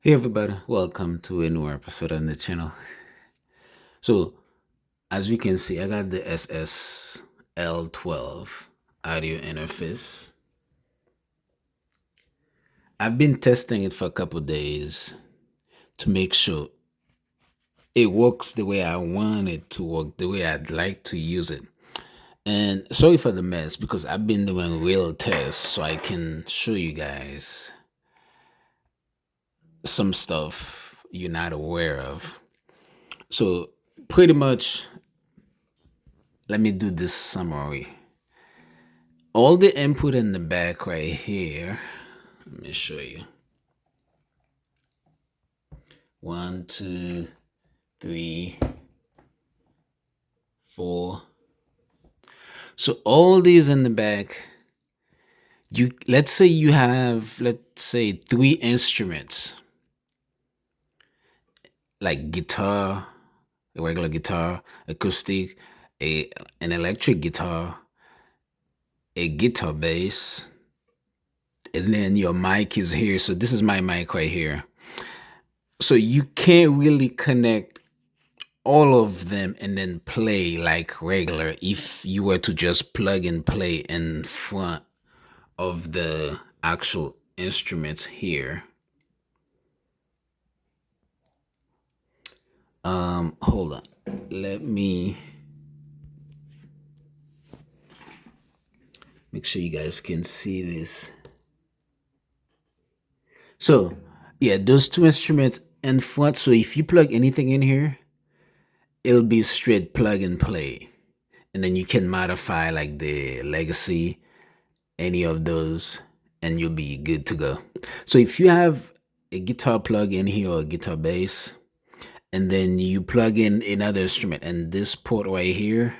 Hey everybody, welcome to a new episode on the channel. So, as you can see, I got the SSL 12 audio interface. I've been testing it for a couple days to make sure it works the way I want it to work, the way I'd like to use it. And sorry for the mess because I've been doing real tests so I can show you guys some stuff you're not aware of. So, pretty much, let me do this summary. All the input in the back right here, let me show you. 1, 2, 3, 4. So all these in the back, let's say you have, let's say 3 instruments, like guitar, a regular guitar, acoustic, an electric guitar, a guitar bass, and then your mic is here. So this is my mic right here. So you can't really connect all of them and then play like regular if you were to just plug and play in front of the actual instruments here. Hold on, let me make sure you guys can see this. So yeah, those 2 instruments in front. So if you plug anything in here, it'll be straight plug and play, and then you can modify like the legacy, any of those, and you'll be good to go. So if you have a guitar plug in here or a guitar bass, and then you plug in another instrument and this port right here,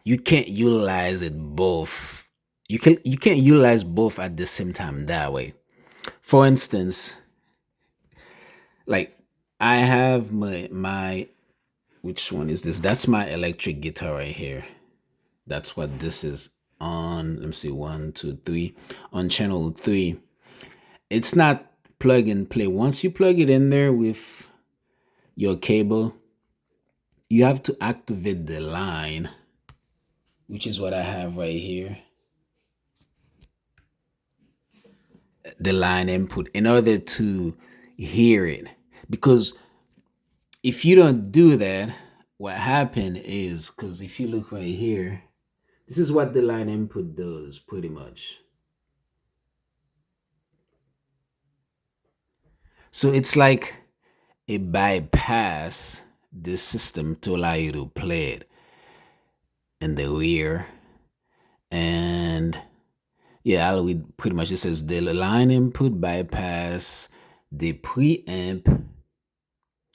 you can't utilize it both. You can't utilize both at the same time that way. For instance, like I have my which one is this? That's my electric guitar right here. That's what this is on. Let me see, 1, 2, 3 on channel 3. It's not plug and play. Once you plug it in there with your cable, you have to activate the line, which is what I have right here. The line input in order to hear it. Because if you don't do that, what happened is, because if you look right here, this is what the line input does pretty much. So it's like a bypass the system to allow you to play it in the rear. And yeah, I'll read pretty much. It says the line input bypass the preamp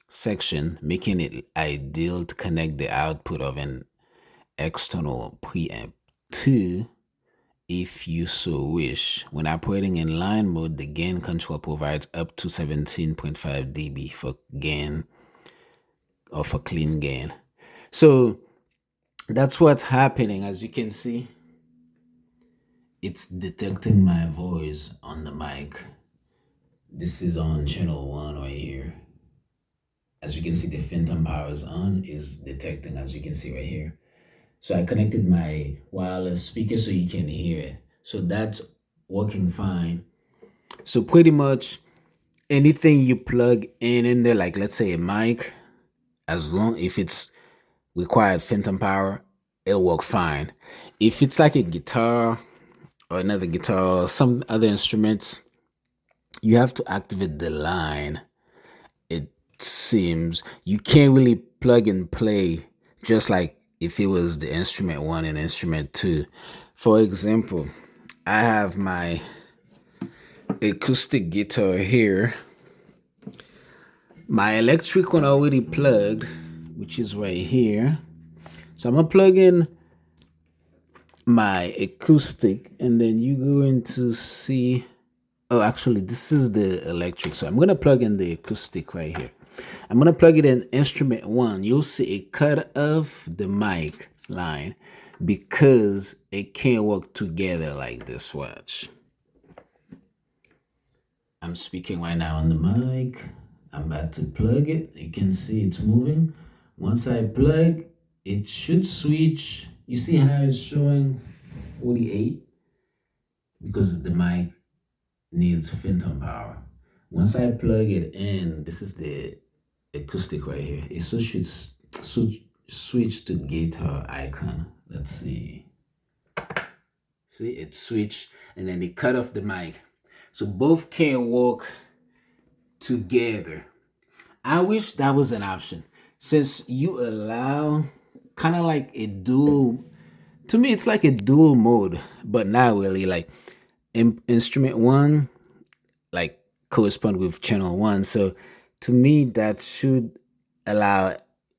section, making it ideal to connect the output of an external preamp to, if you so wish. When operating in line mode, the gain control provides up to 17.5 dB for gain or for clean gain. So that's what's happening. As you can see, it's detecting my voice on the mic. This is on channel 1 right here. As you can see, the phantom power is on, is detecting, as you can see right here. So I connected my wireless speaker so you can hear it. So that's working fine. So pretty much anything you plug in there, like let's say a mic, as long if it's required phantom power, it'll work fine. If it's like a guitar or another guitar or some other instruments, you have to activate the line. It seems you can't really plug and play just like if it was the instrument 1 and instrument 2. For example, I have my acoustic guitar here. My electric one already plugged, which is right here. So I'm gonna plug in my acoustic, and then you going to see. Oh, actually, this is the electric. So I'm gonna plug in the acoustic right here. I'm gonna plug it in instrument 1. You'll see a cut off the mic line because it can't work together like this. Watch. I'm speaking right now on the mic. I'm about to plug it. You can see it's moving. Once I plug, it should switch. You see how it's showing 48? Because the mic needs phantom power. Once I plug it in, this is the acoustic right here. It should switch to guitar icon. Let's see. See, it switched and then it cut off the mic. So both can work together. I wish that was an option. Since you allow kind of like a dual, to me, it's like a dual mode, but not really. Like instrument one, like correspond with channel one. So to me, that should allow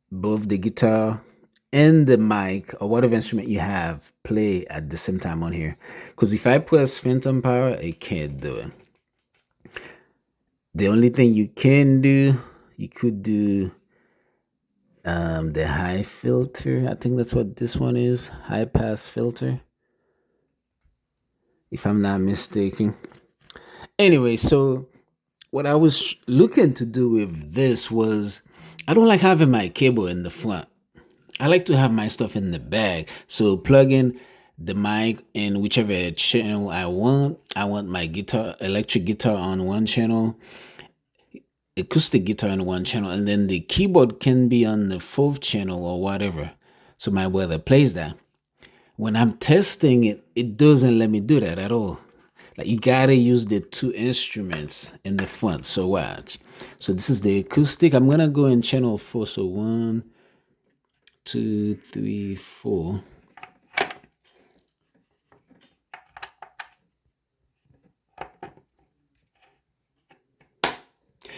both the guitar and the mic or whatever instrument you have play at the same time on here. Because if I press phantom power, it can't do it. The only thing you can do, you could do the high filter. I think that's what this one is, high pass filter, if I'm not mistaken. Anyway, so what I was looking to do with this was, I don't like having my cable in the front. I like to have my stuff in the back. So plug in the mic in whichever channel I want. I want my guitar, electric guitar on one channel, acoustic guitar on one channel, and then the keyboard can be on the fourth channel or whatever. So my brother plays that. When I'm testing it, it doesn't let me do that at all. Like you gotta use the two instruments in the front. So watch. So this is the acoustic. I'm gonna go in channel 4. So 1, 2, 3, 4.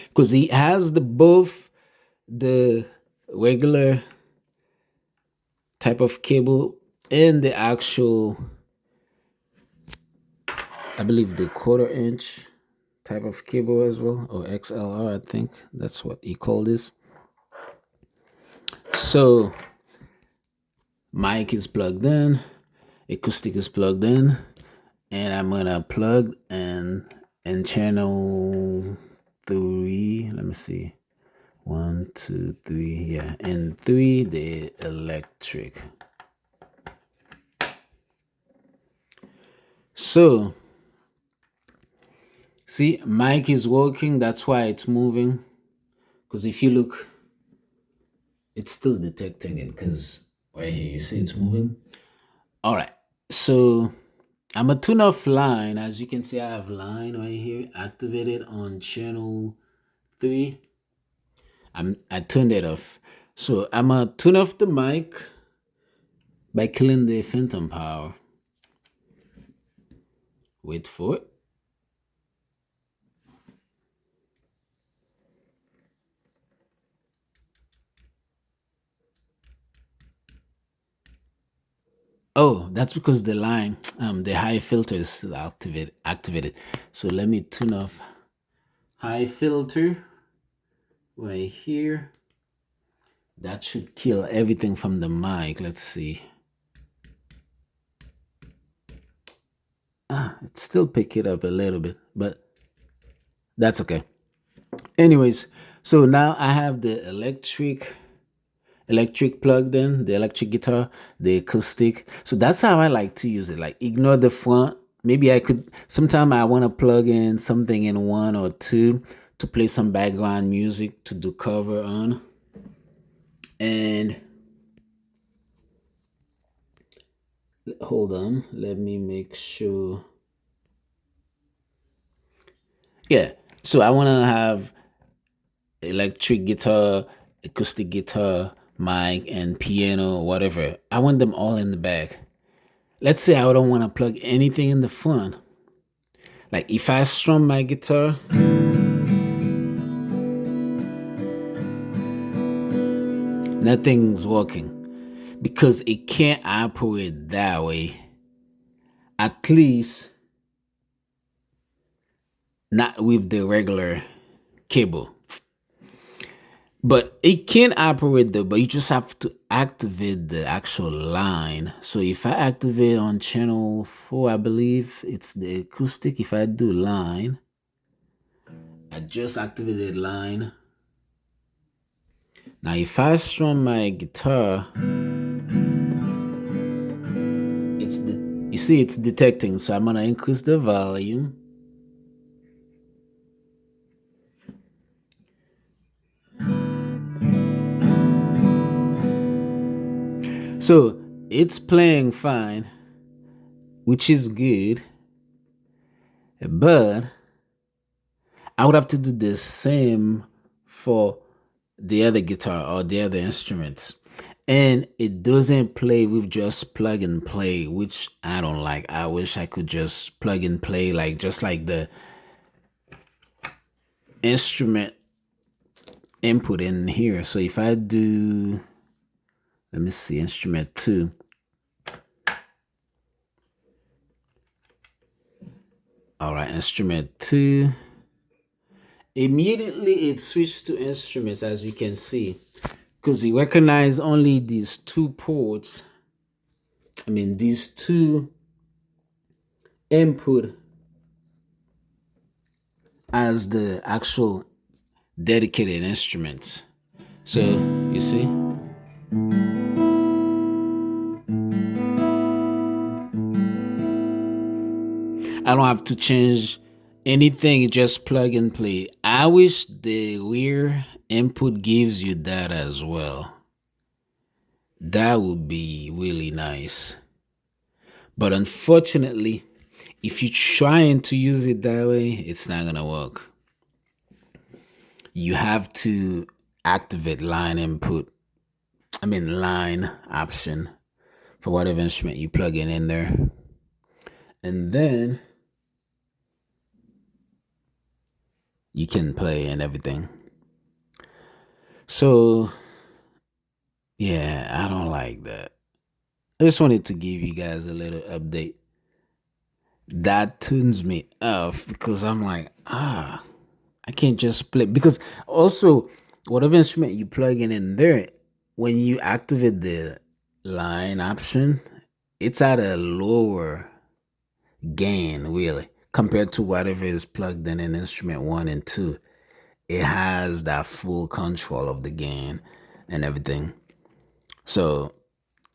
Because he has both the regular type of cable and the actual, I believe, the 1/4 inch type of cable as well, or XLR, I think that's what he called this. So mic is plugged in, acoustic is plugged in, and I'm gonna plug in channel 3. Let me see. 1, 2, 3. Yeah, and 3, the electric. So see, mic is working. That's why it's moving. Because if you look, it's still detecting it. Because right here, you see it's moving. All right. So I'm a tune off line. As you can see, I have line right here activated on channel 3. I turned it off. So I'm gonna turn off the mic by killing the phantom power. Wait for it. Oh, that's because the line, the high filter is still activated. So let me turn off high filter right here. That should kill everything from the mic. Let's see. It still pick it up a little bit, but that's okay. Anyways, so now I have the electric plugged in, the electric guitar, the acoustic. So that's how I like to use it. Like ignore the front. Maybe I could, sometime I want to plug in something in 1 or 2 to play some background music to do cover on. And hold on, let me make sure. Yeah, so I want to have electric guitar, acoustic guitar, mic, and piano, whatever. I want them all in the back. Let's say I don't want to plug anything in the front. Like if I strum my guitar, nothing's working because it can't operate that way. At least not with the regular cable. But it can operate though, but you just have to activate the actual line. So if I activate on channel 4, I believe it's the acoustic. If I do line, just activated line. Now if I strum my guitar, you see it's detecting, so I'm gonna increase the volume. So it's playing fine, which is good, but I would have to do the same for the other guitar or the other instruments. And it doesn't play with just plug and play, which I don't like. I wish I could just plug and play, like just like the instrument input in here. So if I do, let me see, instrument 2. All right, instrument 2. Immediately it switched to instruments, as you can see, because it recognized only these 2 ports. I mean, these 2 input as the actual dedicated instruments. So you see, I don't have to change anything, just plug and play. I wish the rear input gives you that as well. That would be really nice. But unfortunately, if you're trying to use it that way, it's not gonna work. You have to activate line input. I mean line option for whatever instrument you plug in there. And then you can play and everything. So yeah, I don't like that. I just wanted to give you guys a little update. That tunes me off because I'm like, I can't just play. Because also, whatever instrument you plug in there, when you activate the line option, it's at a lower gain, really, compared to whatever is plugged in instrument 1 and 2. It has that full control of the gain and everything. So,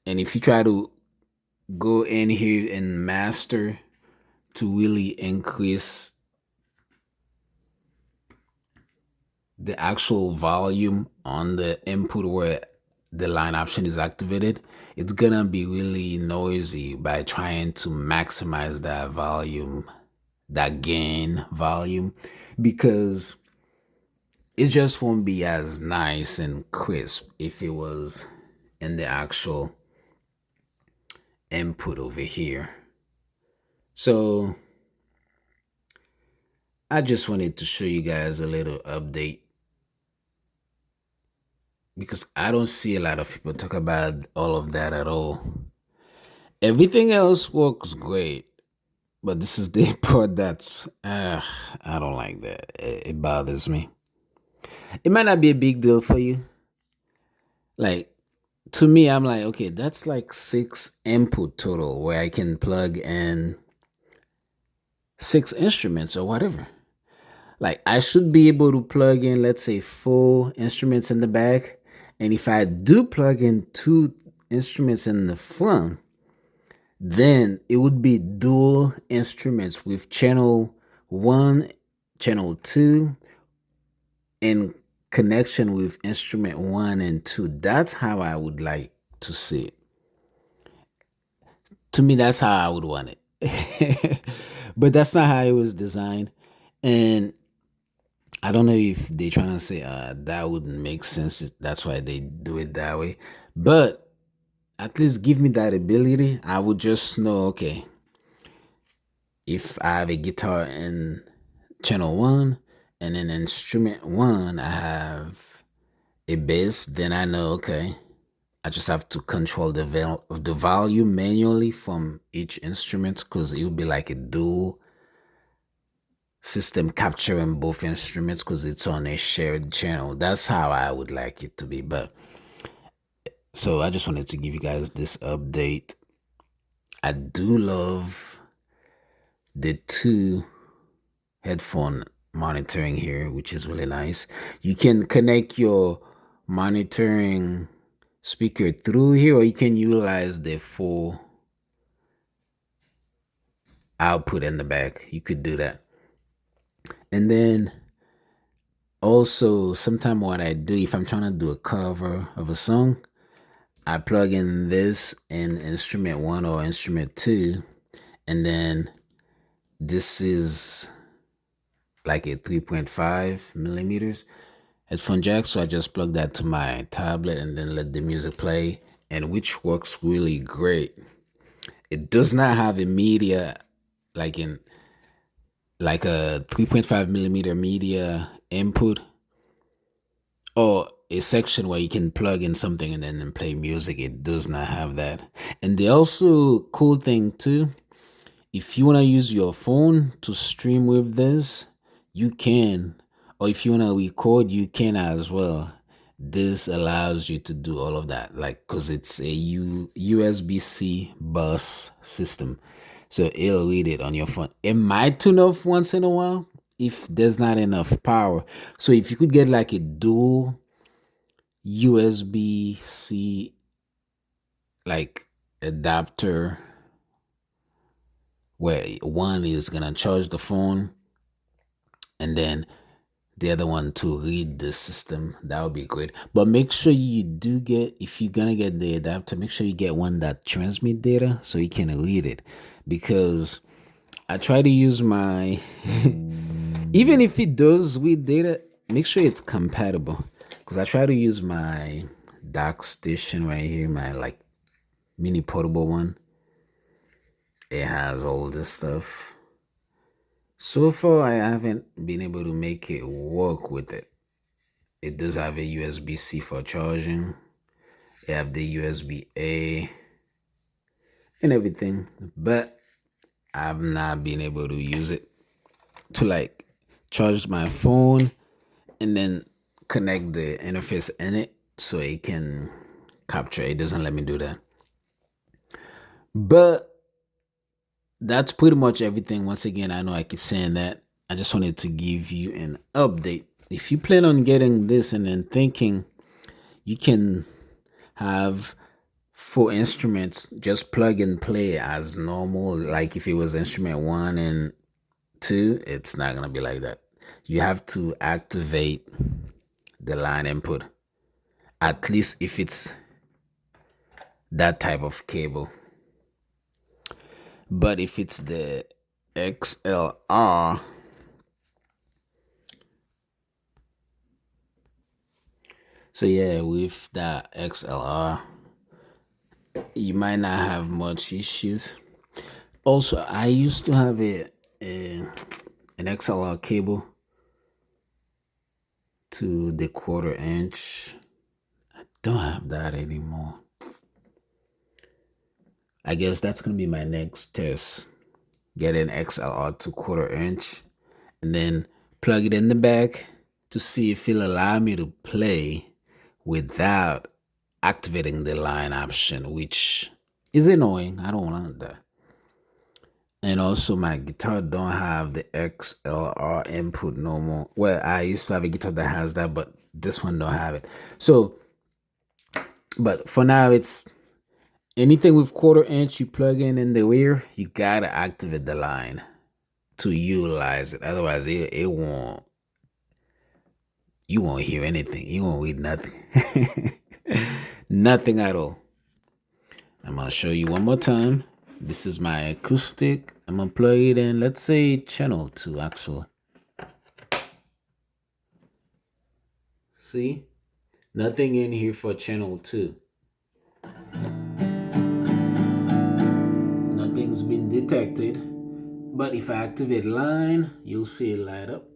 and if you try to go in here and master to really increase the actual volume on the input where the line option is activated, it's gonna be really noisy by trying to maximize that volume, that gain volume, because it just won't be as nice and crisp if it was in the actual input over here. So I just wanted to show you guys a little update because I don't see a lot of people talk about all of that at all. Everything else works great, but this is the part that's I don't like that. It bothers me. It might not be a big deal for you. Like to me, I'm like, okay, that's like 6 input total where I can plug in 6 instruments or whatever. Like I should be able to plug in, let's say, 4 instruments in the back. And if I do plug in 2 instruments in the front, then it would be dual instruments with channel 1, channel 2, in connection with instrument 1 and 2. That's how I would like to see it. To me, that's how I would want it. But that's not how it was designed. And I don't know if they're trying to say that wouldn't make sense. That's why they do it that way. But at least give me that ability. I would just know, okay, if I have a guitar in channel 1 and in instrument 1, I have a bass, then I know, okay, I just have to control the volume manually from each instrument because it would be like a dual system capturing both instruments because it's on a shared channel. That's how I would like it to be. But so I just wanted to give you guys this update. I do love the 2 headphone monitoring here, which is really nice. You can connect your monitoring speaker through here, or you can utilize the full output in the back. You could do that. And then also, sometime what I do, if I'm trying to do a cover of a song, I plug in this in instrument 1 or instrument 2, and then this is like a 3.5 millimeters headphone jack. So I just plug that to my tablet and then let the music play, and which works really great. It does not have a media like in like a 3.5 millimeter media input or a section where you can plug in something and then play music. It does not have that. And the also cool thing too, if you want to use your phone to stream with this, you can. Or if you want to record, you can as well. This allows you to do all of that, like, because it's a USB-C bus system. So it'll read it on your phone. It might turn off once in a while if there's not enough power. So if you could get like a dual USB-C like adapter where one is gonna charge the phone and then the other one to read the system, that would be great. But make sure you do get, if you're gonna get the adapter, make sure you get one that transmit data so you can read it. Because I try to use my even if it does read data, make sure it's compatible. Because I try to use my dock station right here, my like mini portable one. It has all this stuff. So far, I haven't been able to make it work with it. It does have a USB-C for charging. You have the USB-A and everything, but I've not been able to use it to like charge my phone and then connect the interface in it so it can capture. It doesn't let me do that. But that's pretty much everything. Once again, I know I keep saying that. I just wanted to give you an update. If you plan on getting this and then thinking you can have 4 instruments, just plug and play as normal, like if it was instrument 1 and 2, it's not gonna be like that. You have to activate the line input, at least if it's that type of cable. But if it's the XLR, so yeah, with that XLR, you might not have much issues. Also, I used to have a an XLR cable to the 1/4 inch. I don't have that anymore. I guess that's gonna be my next test. Get an XLR to 1/4 inch and then plug it in the back to see if it'll allow me to play without activating the line option, which is annoying. I don't want that. And also my guitar don't have the XLR input no more. Well, I used to have a guitar that has that, but this one don't have it. So, but for now, it's anything with 1/4 inch you plug in the rear, you gotta activate the line to utilize it. Otherwise, it won't. You won't hear anything. You won't read nothing. Nothing at all. I'm gonna show you one more time. This is my acoustic. I'm gonna plug it in. Let's say channel 2 actually. See? Nothing in here for channel 2. Nothing's been detected. But if I activate line, you'll see it light up.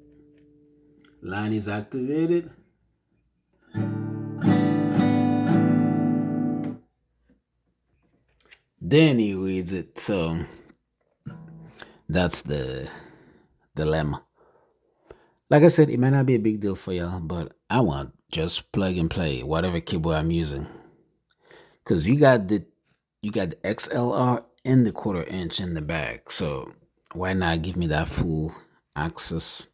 Line is activated. Then he reads it. So that's the dilemma. Like I said, it might not be a big deal for y'all, but I want just plug and play whatever cable I'm using. Cause you got the XLR and the 1/4 inch in the back. So why not give me that full access?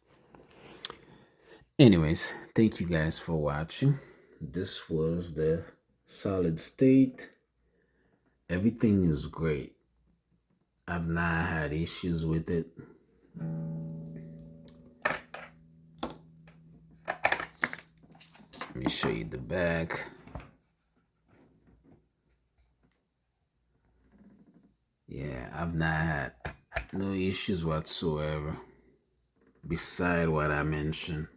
Anyways, thank you guys for watching. This was the solid state. Everything is great. I've not had issues with it. Let me show you the back. Yeah, I've not had no issues whatsoever beside what I mentioned.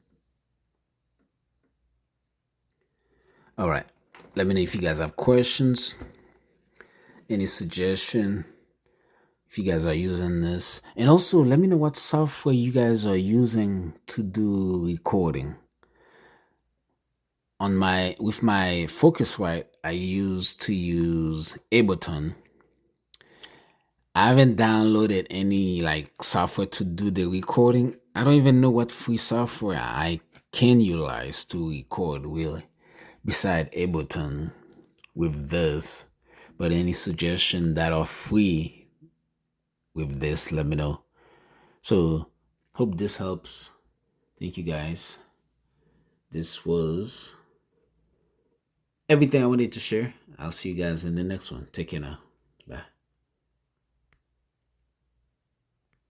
All right, let me know if you guys have questions, any suggestion, if you guys are using this. And also let me know what software you guys are using to do recording. With my Focusrite, I used to use Ableton. I haven't downloaded any like software to do the recording. I don't even know what free software I can utilize to record really beside Ableton with this. But any suggestion that are free with this, let me know. So hope this helps. Thank you guys. This was everything I wanted to share. I'll see you guys in the next one. Take care now. Bye.